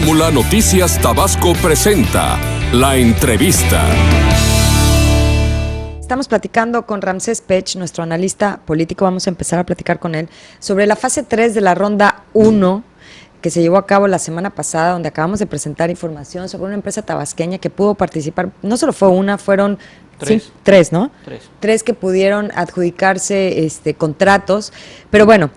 Fórmula Noticias Tabasco presenta La Entrevista. Estamos platicando con Ramsés Pech, nuestro analista político. Vamos a empezar a platicar con él sobre la fase 3 de la ronda 1 que se llevó a cabo la semana pasada, donde acabamos de presentar información sobre una empresa tabasqueña que pudo participar. No solo fue una, fueron tres, ¿no? Tres que pudieron adjudicarse contratos. Pero bueno,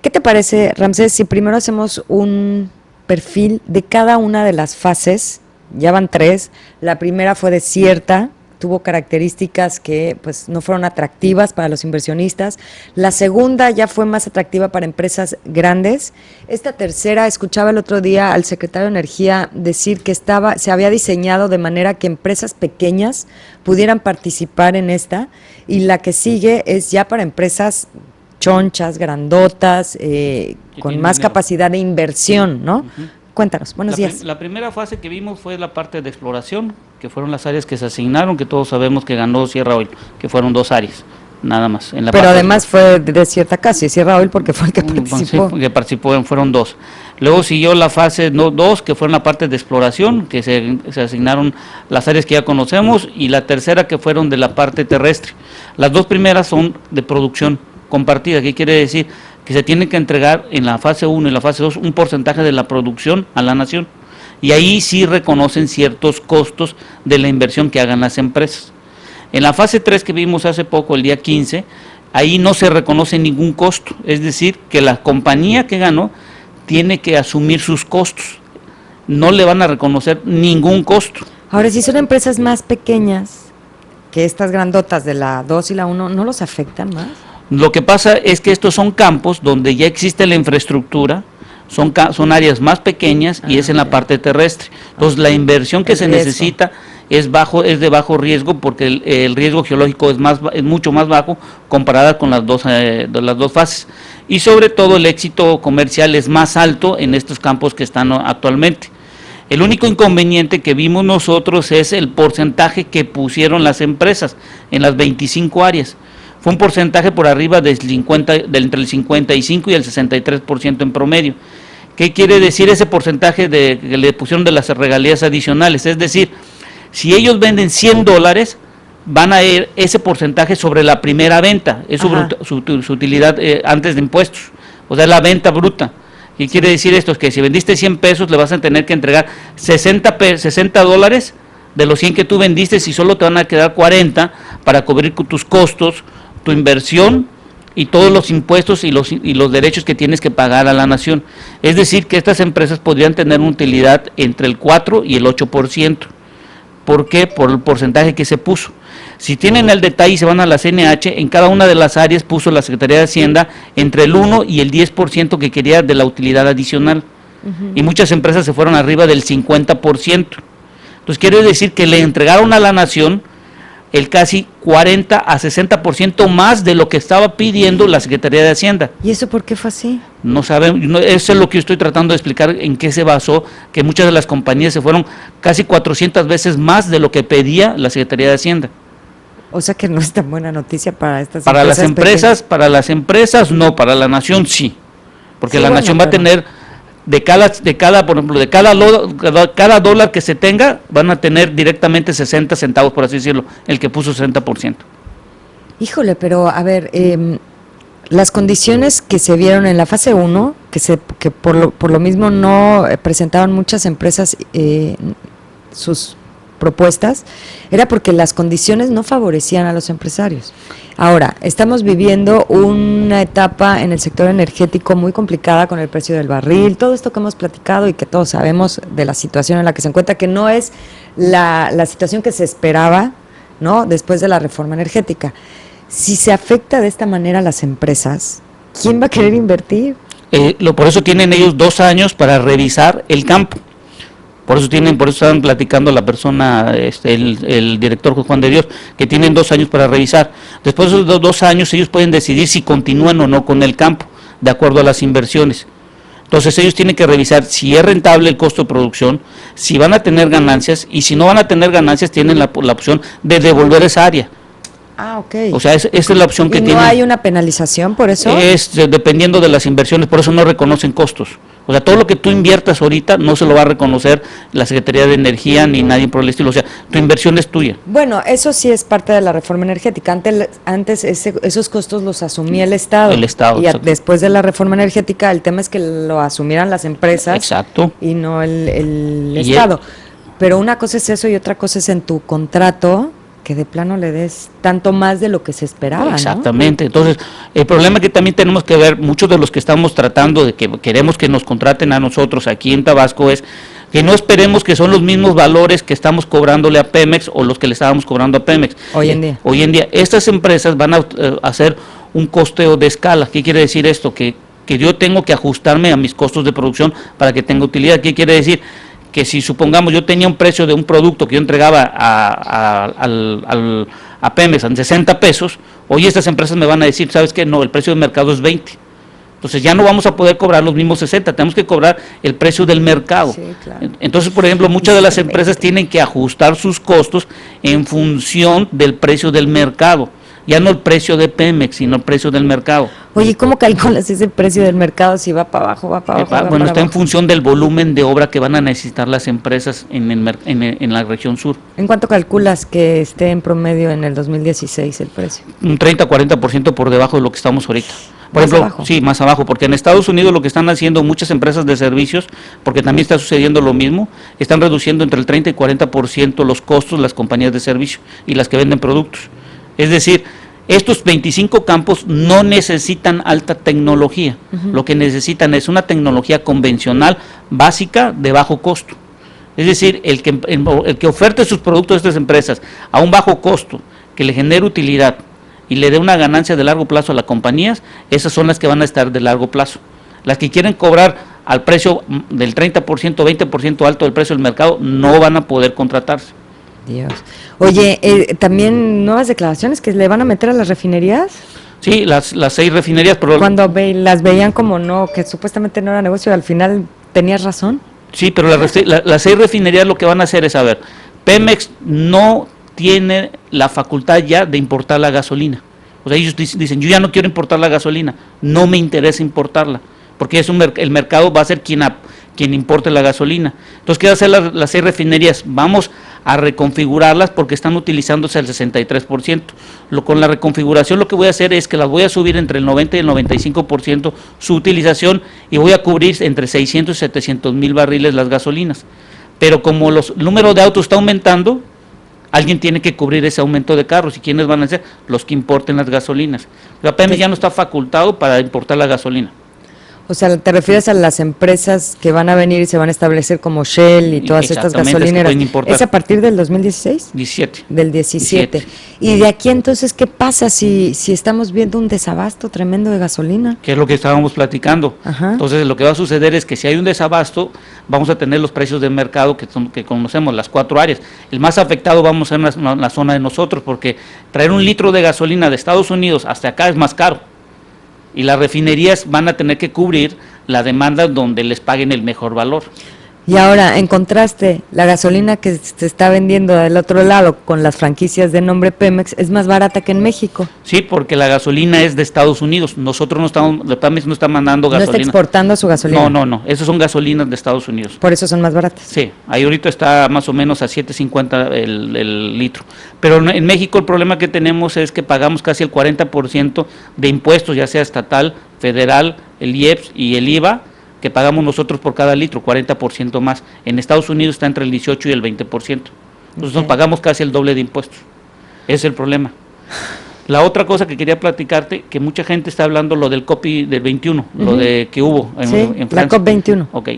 ¿qué te parece, Ramsés, si primero hacemos un perfil de cada una de las fases? Ya van 3. La primera fue desierta, tuvo características que pues no fueron atractivas para los inversionistas. La segunda ya fue más atractiva para empresas grandes. Esta tercera, escuchaba el otro día al secretario de Energía decir que se había diseñado de manera que empresas pequeñas pudieran participar en esta, y la que sigue es ya para empresas chonchas, grandotas, con más capacidad de inversión, ¿no? Cuéntanos, buenos días. La primera fase que vimos fue la parte de exploración, que fueron las áreas que se asignaron, que todos sabemos que ganó Sierra Oil, que fueron 2 áreas, nada más. Pero además fue desierta casi, Sierra Oil, porque fue el que participó. Sí, que participó, fueron 2. Luego siguió la fase 2, que fue la parte de exploración, que se asignaron las áreas que ya conocemos, y la tercera que fueron de la parte terrestre. Las 2 primeras son de producción compartida. ¿Qué quiere decir? Que se tiene que entregar en la fase 1 y la fase 2 un porcentaje de la producción a la nación, y ahí sí reconocen ciertos costos de la inversión que hagan las empresas. En la fase 3 que vimos hace poco, el día 15, ahí no se reconoce ningún costo, es decir, que la compañía que ganó tiene que asumir sus costos, no le van a reconocer ningún costo. Ahora, si son empresas más pequeñas que estas grandotas de la 2 y la 1, ¿no los afectan más? Lo que pasa es que estos son campos donde ya existe la infraestructura, son áreas más pequeñas y es en la parte terrestre. Entonces la inversión que se necesita es de bajo riesgo, porque el riesgo geológico es mucho más bajo comparada con las dos fases. Y sobre todo el éxito comercial es más alto en estos campos que están actualmente. El único inconveniente que vimos nosotros es el porcentaje que pusieron las empresas en las 25 áreas. Fue un porcentaje por arriba entre el 55 y el 63% en promedio. ¿Qué quiere decir ese porcentaje que le pusieron de las regalías adicionales? Es decir, si ellos venden $100, van a ir ese porcentaje sobre la primera venta, es su utilidad antes de impuestos, o sea, la venta bruta. ¿Qué quiere decir esto? Es que si vendiste 100 pesos, le vas a tener que entregar $60 de los 100 que tú vendiste, y solo te van a quedar 40 para cubrir tus costos, tu inversión y todos los impuestos y los derechos que tienes que pagar a la nación. Es decir, que estas empresas podrían tener una utilidad entre el 4 y el 8%. ¿Por qué? Por el porcentaje que se puso. Si tienen el detalle y se van a la CNH, en cada una de las áreas puso la Secretaría de Hacienda entre el 1 y el 10% que quería de la utilidad adicional. Y muchas empresas se fueron arriba del 50%. Entonces quiere decir que le entregaron a la nación el casi 40 a 60% más de lo que estaba pidiendo la Secretaría de Hacienda. ¿Y eso por qué fue así? No sabemos, eso es lo que yo estoy tratando de explicar, en qué se basó, que muchas de las compañías se fueron casi 400 veces más de lo que pedía la Secretaría de Hacienda. O sea que no es tan buena noticia para estas para empresas. Para las empresas no, para la nación sí, porque sí, la nación va a tener por ejemplo, de cada dólar que se tenga, van a tener directamente 60 centavos, por así decirlo, el que puso 60%. Híjole, pero a ver, las condiciones que se vieron en la fase 1, que por lo mismo no presentaban muchas empresas sus propuestas, era porque las condiciones no favorecían a los empresarios. Ahora, estamos viviendo una etapa en el sector energético muy complicada con el precio del barril, todo esto que hemos platicado y que todos sabemos de la situación en la que se encuentra, que no es la situación que se esperaba, ¿no?, después de la reforma energética. Si se afecta de esta manera a las empresas, ¿quién va a querer invertir? Por eso tienen ellos 2 años para revisar el campo. Por eso estaban platicando la persona, el director Juan de Dios, que tienen 2 años para revisar. Después de esos 2 años ellos pueden decidir si continúan o no con el campo, de acuerdo a las inversiones. Entonces ellos tienen que revisar si es rentable el costo de producción, si van a tener ganancias, y si no van a tener ganancias tienen la opción de devolver esa área. Ah, ok. O sea, esa es la opción que ¿Y no tienen. hay una penalización por eso? Es dependiendo de las inversiones, por eso no reconocen costos. O sea, todo lo que tú inviertas ahorita no se lo va a reconocer la Secretaría de Energía ni nadie por el estilo. O sea, tu inversión es tuya. Bueno, eso sí es parte de la reforma energética. Antes esos costos los asumía el Estado. El Estado, Y exacto. después de la reforma energética, el tema es que lo asumieran las empresas. Exacto. Y no el Y Estado. Pero una cosa es eso y otra cosa es en tu contrato que de plano le des tanto más de lo que se esperaba, ¿no? Exactamente. Entonces, el problema que también tenemos que ver, muchos de los que estamos tratando de que queremos que nos contraten a nosotros aquí en Tabasco, es que no esperemos que son los mismos valores que estamos cobrándole a Pemex o los que le estábamos cobrando a Pemex. Hoy en día. Hoy en día, estas empresas van a hacer un costeo de escala. ¿Qué quiere decir esto? Que yo tengo que ajustarme a mis costos de producción para que tenga utilidad. ¿Qué quiere decir? Que si supongamos yo tenía un precio de un producto que yo entregaba a Pemex en 60 pesos, hoy estas empresas me van a decir, ¿sabes qué? No, el precio de mercado es 20. Entonces ya no vamos a poder cobrar los mismos 60, tenemos que cobrar el precio del mercado. Sí, claro. Entonces, por ejemplo, muchas de las empresas tienen que ajustar sus costos en función del precio del mercado. Ya no el precio de Pemex, sino el precio del mercado. Oye, ¿cómo calculas ese precio del mercado si va para abajo, va para abajo? Bueno, está en función del volumen de obra que van a necesitar las empresas en la región sur. ¿En cuánto calculas que esté en promedio en el 2016 el precio? Un 30-40% por debajo de lo que estamos ahorita. Por ¿Más ejemplo, abajo? sí, más abajo, porque en Estados Unidos lo que están haciendo muchas empresas de servicios, porque también está sucediendo lo mismo, están reduciendo entre el 30 y 40% los costos las compañías de servicio y las que venden productos. Es decir, estos 25 campos no necesitan alta tecnología, lo que necesitan es una tecnología convencional, básica, de bajo costo. Es decir, el que oferte sus productos a estas empresas a un bajo costo, que le genere utilidad y le dé una ganancia de largo plazo a las compañías, esas son las que van a estar de largo plazo. Las que quieren cobrar al precio del 30%, 20% alto del precio del mercado, no van a poder contratarse. Dios. Oye, también nuevas declaraciones que le van a meter a las refinerías. Sí, las 6 refinerías, pero Cuando las veían como no, que supuestamente no era negocio, al final tenías razón. sí, pero las 6 refinerías lo que van a hacer es, a ver, Pemex no tiene la facultad ya de importar la gasolina. O sea, ellos dicen, yo ya no quiero importar la gasolina, no me interesa importarla, porque el mercado va a ser quien importe la gasolina. Entonces, ¿qué va a hacer las 6 refinerías? Vamos a reconfigurarlas porque están utilizándose al 63%. Con la reconfiguración lo que voy a hacer es que las voy a subir entre el 90 y el 95% su utilización y voy a cubrir entre 600 y 700 mil barriles las gasolinas. Pero como el número de autos está aumentando, alguien tiene que cubrir ese aumento de carros. ¿Y quiénes van a ser? Los que importen las gasolinas. La Pemex ya no está facultado para importar la gasolina. O sea, ¿te refieres a las empresas que van a venir y se van a establecer como Shell y todas estas Exactamente, es que gasolineras? pueden importar. ¿Es a partir del 2016? 17. Del 17. Y de aquí entonces, ¿qué pasa si estamos viendo un desabasto tremendo de gasolina? Que es lo que estábamos platicando. Ajá. Entonces, lo que va a suceder es que si hay un desabasto, vamos a tener los precios de mercado que conocemos, las 4 áreas. El más afectado vamos a ser en la zona de nosotros, porque traer un litro de gasolina de Estados Unidos hasta acá es más caro. Y las refinerías van a tener que cubrir la demanda donde les paguen el mejor valor. Y ahora, en contraste, la gasolina que se está vendiendo del otro lado con las franquicias de nombre Pemex es más barata que en México. Sí, porque la gasolina es de Estados Unidos. Nosotros no estamos, la Pemex no está mandando No está gasolina. exportando su gasolina. No, esas son gasolinas de Estados Unidos. Por eso son más baratas. Sí, ahí ahorita está más o menos a 7.50 el litro. Pero en México el problema que tenemos es que pagamos casi el 40% de impuestos, ya sea estatal, federal, el IEPS y el IVA, que pagamos nosotros por cada litro, 40% más. En Estados Unidos está entre el 18 y el 20%. Entonces nos pagamos casi el doble de impuestos. Ese es el problema. La otra cosa que quería platicarte, que mucha gente está hablando lo del COP del 21, lo de que hubo en Francia. La COP21. Ok.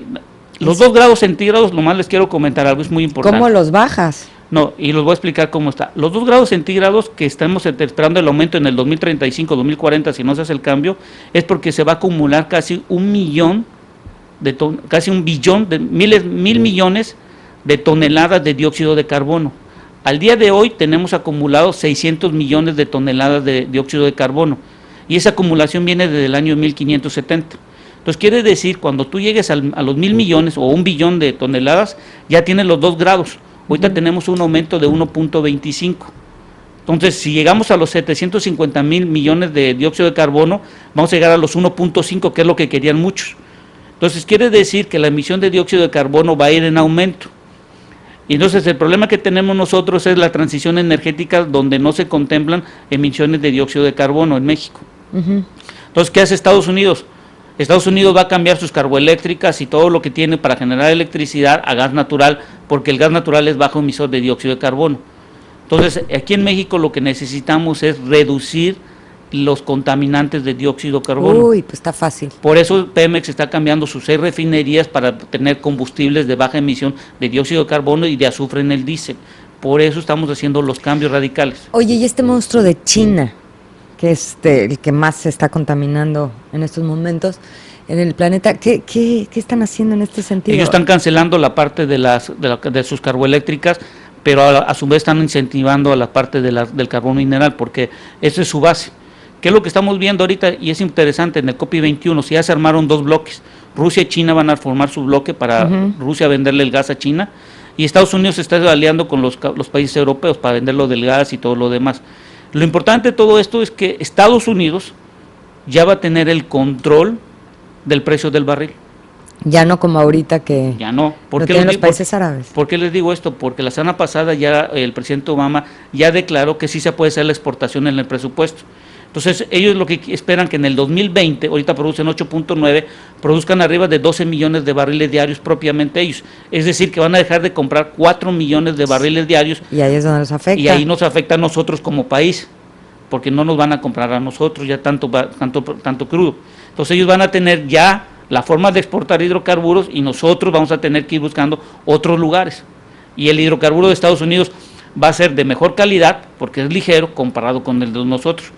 Los 2 grados centígrados, nomás les quiero comentar algo, es muy importante. ¿Cómo los bajas? No, y los voy a explicar cómo está. Los 2 grados centígrados que estamos esperando el aumento en el 2035, 2040, si no se hace el cambio, es porque se va a acumular casi casi un billón, mil millones de toneladas de dióxido de carbono. Al día de hoy tenemos acumulados 600 millones de toneladas de dióxido de carbono, y esa acumulación viene desde el año 1570. Entonces quiere decir, cuando tú llegues a los 1.000 millones o 1 billón de toneladas, ya tienes los 2 grados. Ahorita tenemos un aumento de 1.25. Entonces, si llegamos a los 750,000 millones de dióxido de carbono, vamos a llegar a los 1.5, que es lo que querían muchos. Entonces, quiere decir que la emisión de dióxido de carbono va a ir en aumento. Y entonces, el problema que tenemos nosotros es la transición energética, donde no se contemplan emisiones de dióxido de carbono en México. Entonces, ¿qué hace Estados Unidos? Estados Unidos va a cambiar sus carboeléctricas y todo lo que tiene para generar electricidad a gas natural, porque el gas natural es bajo emisor de dióxido de carbono. Entonces, aquí en México lo que necesitamos es reducir los contaminantes de dióxido de carbono. Uy, pues está fácil. Por eso Pemex está cambiando sus 6 refinerías para tener combustibles de baja emisión de dióxido de carbono y de azufre en el diésel. Por eso estamos haciendo los cambios radicales. Oye, y este monstruo de China, que es el que más se está contaminando en estos momentos en el planeta, ¿qué están haciendo en este sentido? Ellos están cancelando la parte de sus carboeléctricas, pero a su vez están incentivando a la parte del carbón mineral, porque esa es su base. ¿Qué es lo que estamos viendo ahorita? Y es interesante, en el COP21, si ya se armaron 2 bloques, Rusia y China van a formar su bloque para Rusia venderle el gas a China, y Estados Unidos se está aliando con los países europeos para venderlo del gas y todo lo demás. Lo importante de todo esto es que Estados Unidos ya va a tener el control del precio del barril. Ya no como ahorita que ya no. lo tienen los países árabes. ¿Por qué les digo esto? Porque la semana pasada ya el presidente Obama ya declaró que sí se puede hacer la exportación en el presupuesto. Entonces, ellos lo que esperan que en el 2020, ahorita producen 8.9, produzcan arriba de 12 millones de barriles diarios propiamente ellos. Es decir, que van a dejar de comprar 4 millones de barriles diarios. Y ahí es donde nos afecta. Y ahí nos afecta a nosotros como país, porque no nos van a comprar a nosotros ya tanto crudo. Entonces, ellos van a tener ya la forma de exportar hidrocarburos y nosotros vamos a tener que ir buscando otros lugares. Y el hidrocarburo de Estados Unidos va a ser de mejor calidad, porque es ligero comparado con el de nosotros.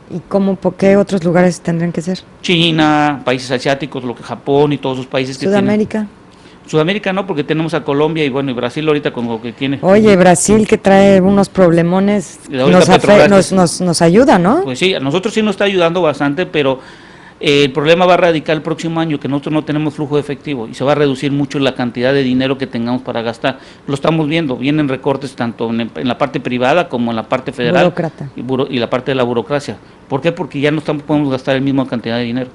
¿Y por qué otros lugares tendrían que ser? China, países asiáticos, Japón y todos esos países que ¿Sudamérica? tienen. Sudamérica no, porque tenemos a Colombia y bueno, y Brasil ahorita con lo que tiene. Oye, Brasil que trae unos problemones, nos ayuda, ¿no? Pues sí, a nosotros sí nos está ayudando bastante, pero el problema va a radicar el próximo año, que nosotros no tenemos flujo de efectivo y se va a reducir mucho la cantidad de dinero que tengamos para gastar. Lo estamos viendo, vienen recortes tanto en la parte privada como en la parte federal y la parte de la burocracia. ¿Por qué? Porque ya no podemos gastar la misma cantidad de dinero.